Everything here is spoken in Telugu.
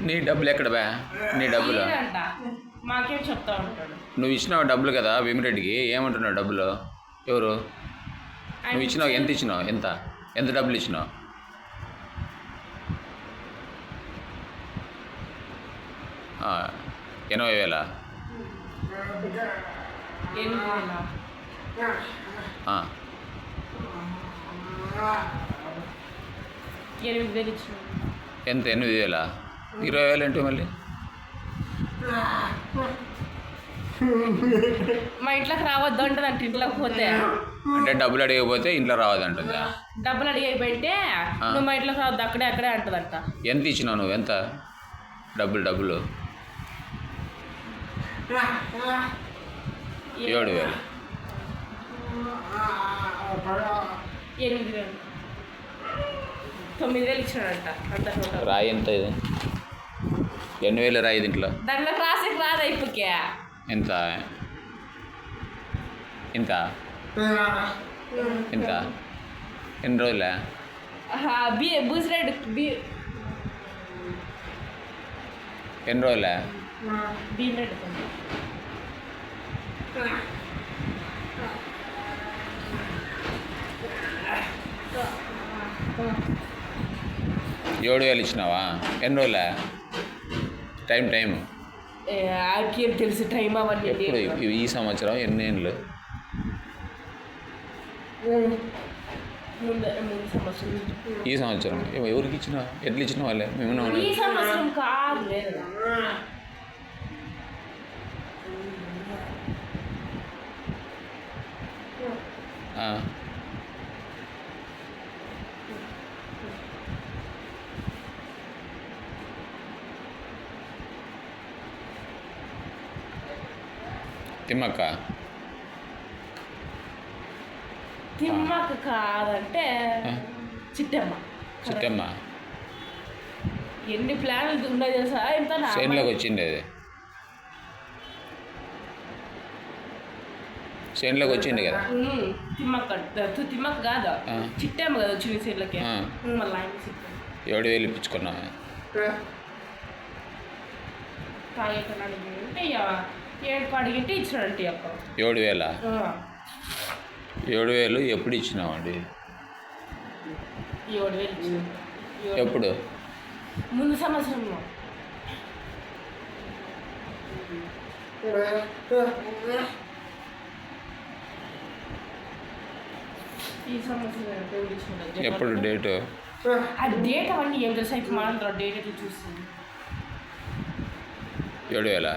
నీ డబ్బులు ఎక్కడ బా? నీ డబ్బులు మాకేం చెప్తా ఉంటాడు. నువ్వు ఇచ్చినావు డబ్బులు కదా భీమిరెడ్డికి, ఏమంటున్నావు డబ్బులు? ఎవరు నువ్వు ఇచ్చినావు? ఎంత ఇచ్చినావు? ఎంత డబ్బులు ఇచ్చినావు? ఆ, 80,000. ఆ, 8,000 ఇచ్చిన. ఎంత? 8,000? 20,000 అంటే మళ్ళీ మా ఇంట్లోకి రావద్దు అంటుంది అంటే ఇంట్లోకి పోతే అంటే డబ్బులు అడిగకపోతే ఇంట్లో రావద్దంటుందా? డబ్బులు అడిగిపోయింటే నువ్వు మా ఇంట్లోకి రావద్దు అక్కడే అంటుందంట. ఎంత ఇచ్చినావు నువ్వు? ఎంత డబ్బులు? 7,000. 8,000. 9,000 ఇచ్చినాడంట. అంత టోటల్ రాయి ఎంత ఇది? 8,000 రాయి దీంట్లో. దాంట్లో రాసేకి రాదా ఇప్పటికే? ఎంత? ఇంత ఇంత ఎన్ని రోజులే? బూసిరెడ్డి ఎన్ని రోజులే? భీమిరెడ్డి 7,000 ఇచ్చినావా? ఎన్ని రోజులే? టైం ఆకేం తెలుసు టైం అవన్నీ. ఎప్పుడు? ఈ సంవత్సరం ఎన్ని ఏళ్ళు? ముందు సంవత్సరం. ఈ సంవత్సరం ఎవరికి ఇచ్చినా? ఎట్లా ఇచ్చిన వాళ్ళే? మేము ఈ సంవత్సరం కాదు లేదు. తిమ్మక్క కాదంటే చిట్టమ్మ. ఎన్ని ప్లాన్లు ఉన్నాయి తెలుసా? ఎంత చేనులోకి వచ్చింది అది. చేనులోకి వచ్చింది కదా. తిమ్మక్క కాదు, చిట్టమ్మ కదా వచ్చింది చేనులకి. మళ్ళీ 7,000 ఇప్పించుకున్నావా? కాయటంటే 7 అడిగింటే ఇచ్చినాడంటే అక్క. 7,000? 7,000 ఎప్పుడు ఇచ్చినావండి? 7,000 ఎప్పుడు? ముందు సంవత్సరంలో. ఈ సంవత్సరం ఎప్పుడు డేటు? ఆ డేట్ అవన్నీ ఏం తెలుసా? ఇప్పుడు మనం డేట్ ఎట్లా చూస్తుంది? 7,000?